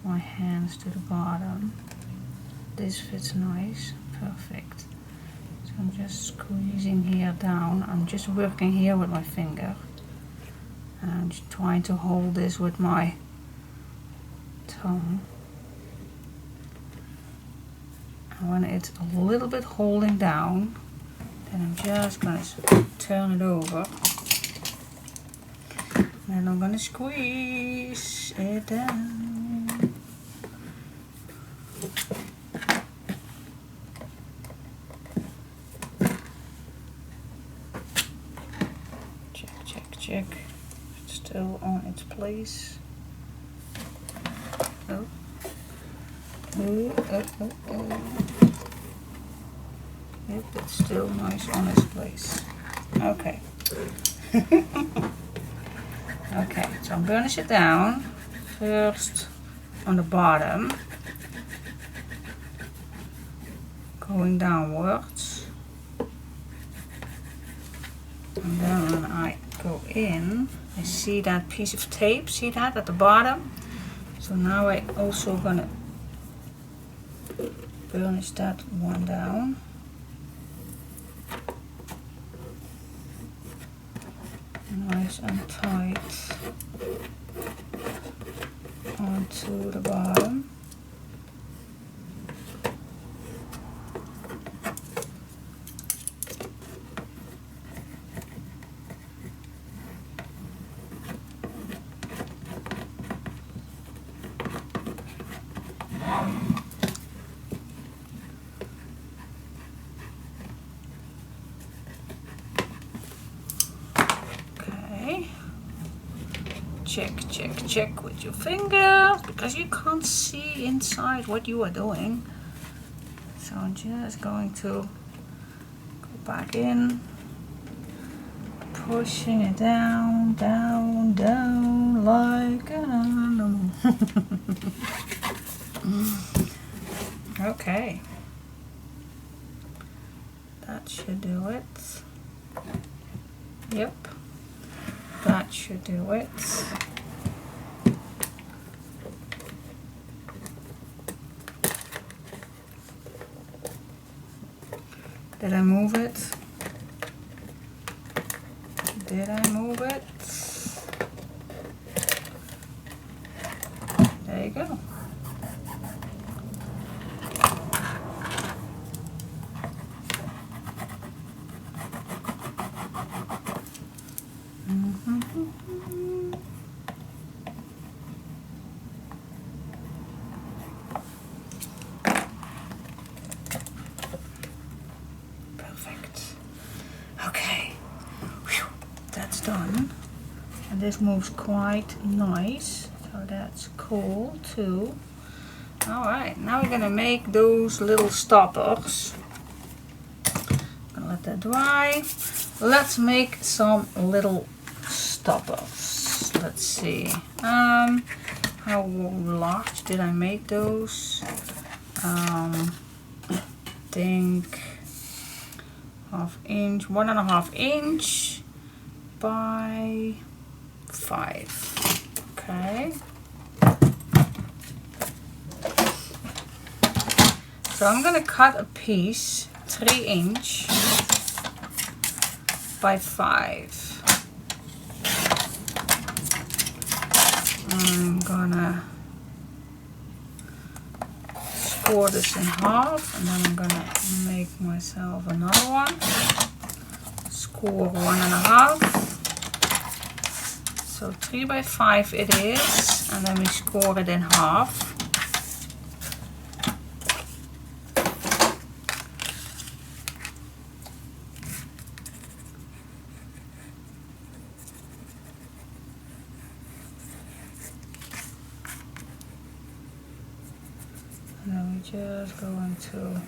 A: My hands to the bottom. This fits nice, perfect. So I'm just squeezing here down. I'm just working here with my finger. And I'm just trying to hold this with my tongue. And when it's a little bit holding down, then I'm just going to turn it over. And then I'm going to squeeze it down. Check. It's still on its place. Oh. Yep, it's still nice on its place. Okay. Okay, so I'm burnish it down. First on the bottom. Going downwards. And then when I go in, I see that piece of tape, see that at the bottom? So now I also gonna burnish that one down. Nice and tight onto the bottom. Check with your finger, because you can't see inside what you are doing. So I'm just going to go back in, pushing it down, like an animal. Okay, that should do it. Yep, that should do it. Did I move it? Did I move it? There you go. Perfect. Okay. Whew. That's done. And this moves quite nice. So that's cool too. Alright, now we're gonna make those little stoppers. Gonna let that dry. Let's make some little stoppers. Let's see. How large did I make those? I think 1/2 inch, 1.5 inch by 5. Okay. So I'm gonna cut a piece 3 inch by 5. I'm gonna score this in half, and then I'm gonna make myself another one. Score 1.5. So 3 by 5 it is, and then we score it in half. And then we're just going to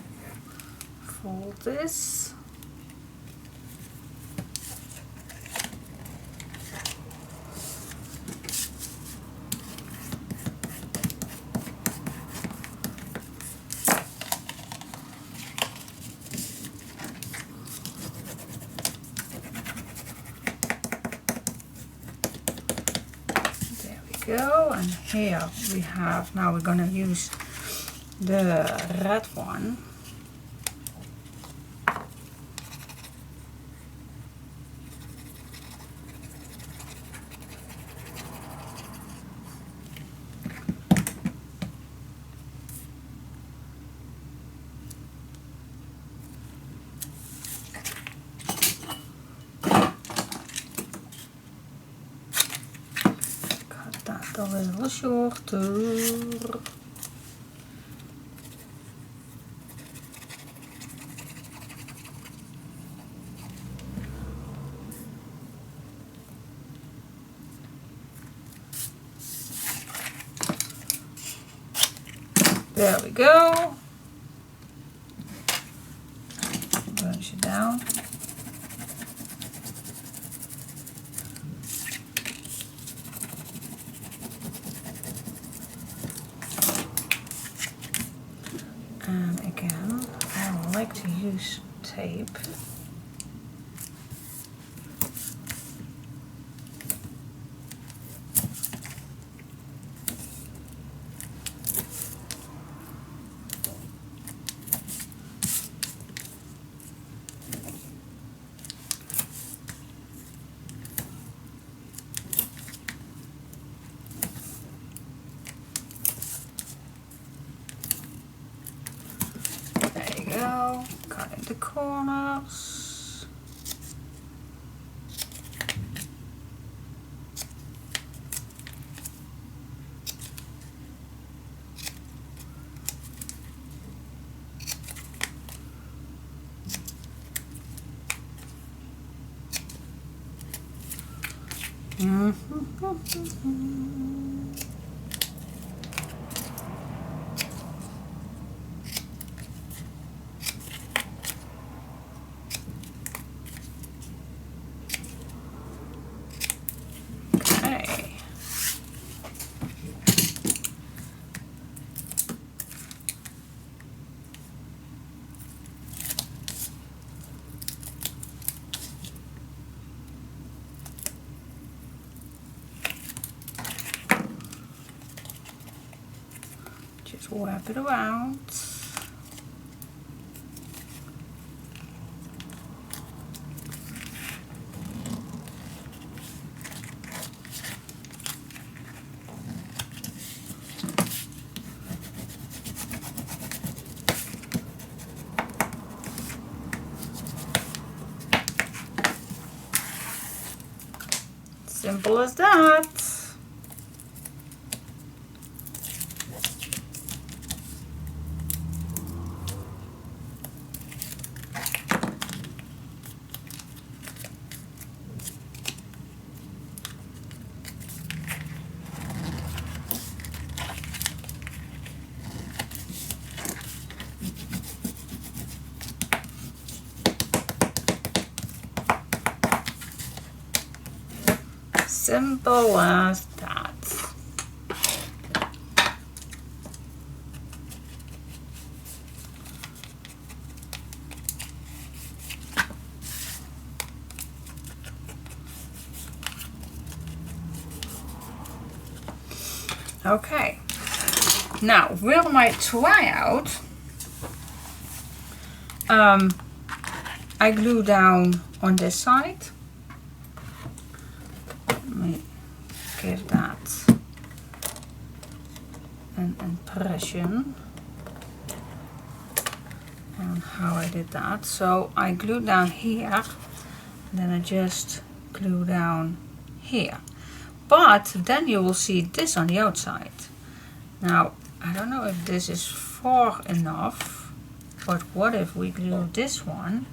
A: fold this. There we go, and here we have, now we're gonna use the red one. Cut that a little shorter. There we go. Bunch it down. And again, I like to use tape. Cutting the corners. Just wrap it around. Simple as that. Simple as that. Okay, now with my tryout, I glue down on this side. Give that an impression on how I did that. So I glue down here, then I just glue down here. But then you will see this on the outside. Now, I don't know if this is far enough, but what if we glue this one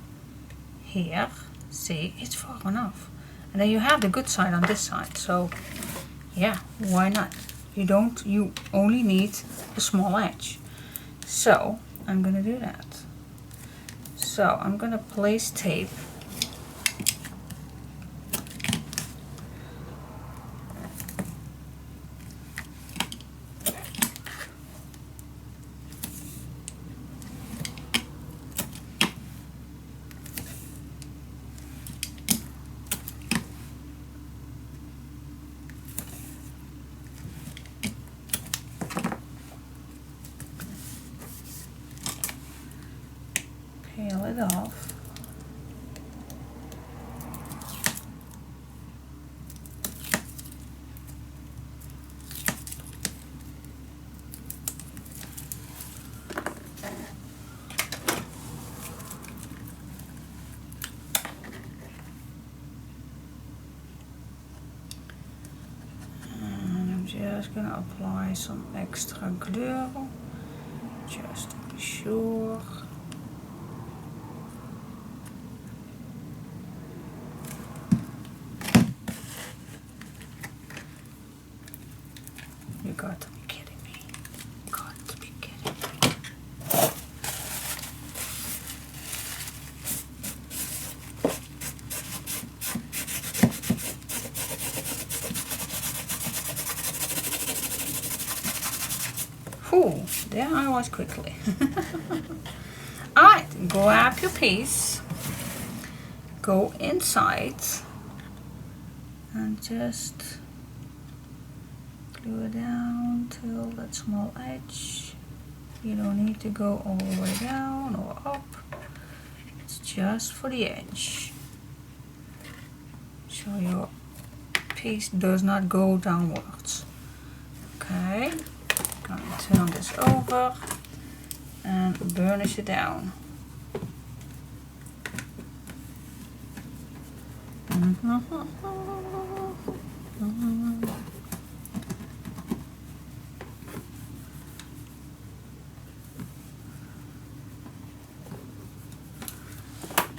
A: here? See, it's far enough. And then you have the good side on this side. So yeah, why not? You only need a small edge. So I'm gonna do that. So I'm gonna place tape peel it off. And I'm just gonna apply some extra glue just to be sure. You got to be kidding me. Got to be kidding me. Whew, there I was quickly. Alright, grab your piece, go inside, and just glue it down till that small edge. You don't need to go all the way down or up. It's just for the edge. So your piece does not go downwards. Okay, I'm gonna turn this over and burnish it down.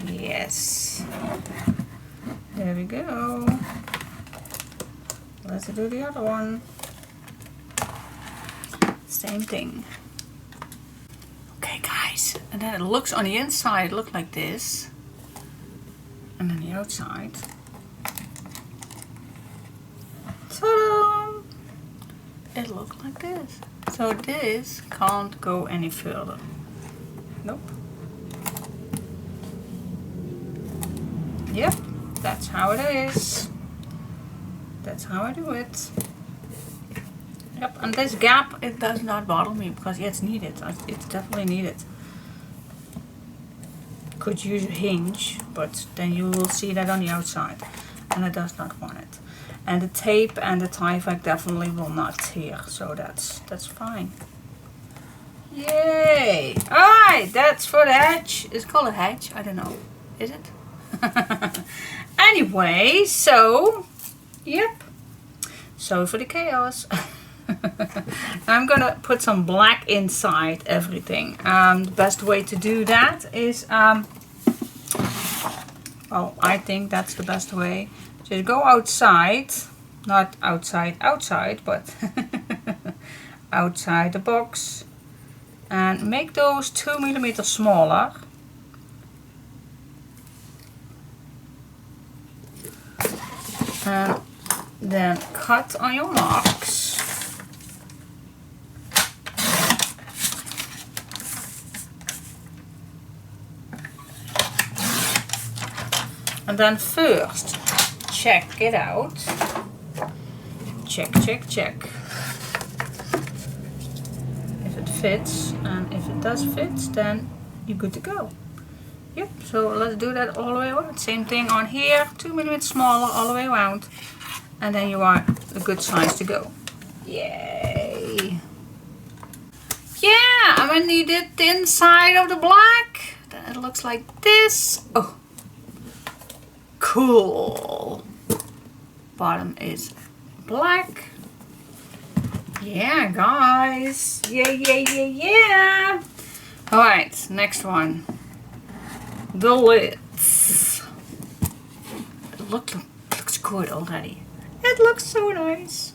A: Yes, there we go. Let's do the other one. Same thing. Okay guys, and then it looks on the inside look like this, and then the outside, ta-da! It looks like this. So this can't go any further. Nope. Yep, that's how it is. That's how I do it. Yep, and this gap, it does not bother me because it's needed. It's definitely needed. Could use a hinge, but then you will see that on the outside, and it does not want it. And the tape and the Tyvek definitely will not tear, so that's fine. Yay! Alright, that's for the hedge. It's called a hedge? I don't know. Is it? Anyway, so Yep. Sorry for the chaos. I'm gonna put some black inside everything. The best way to do that is, well, I think that's the best way. Just go outside, not outside, but outside the box, and make those 2 millimeters smaller. And then cut on your marks. And then first, check it out. Check, check, check. If it fits, and if it does fit, then you're good to go. Yep, so let's do that all the way around. Same thing on here, 2 millimeters smaller all the way around. And then you are a good size to go. Yay! Yeah, and when you did the inside of the black, then it looks like this. Oh, cool. Bottom is black. Yeah, guys. Yeah, yeah, yeah, yeah. Alright, next one. The lids. It looks good already. It looks so nice.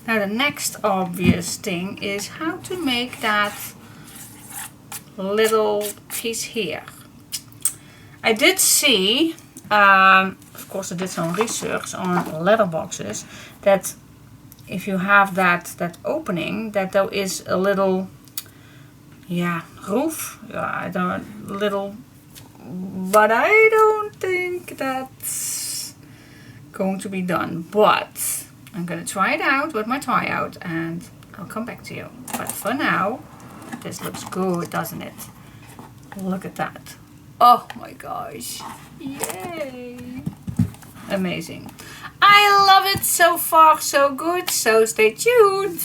A: Now the next obvious thing is how to make that little piece here. I did see, of course I did some research on letterboxes, that if you have that opening, that there is a little, yeah, roof, little, but I don't think that's going to be done. But I'm gonna try it out with my tryout and I'll come back to you. But for now, this looks good, doesn't it? Look at that. Oh my gosh. Yay. Amazing. I love it. So far so good. So stay tuned.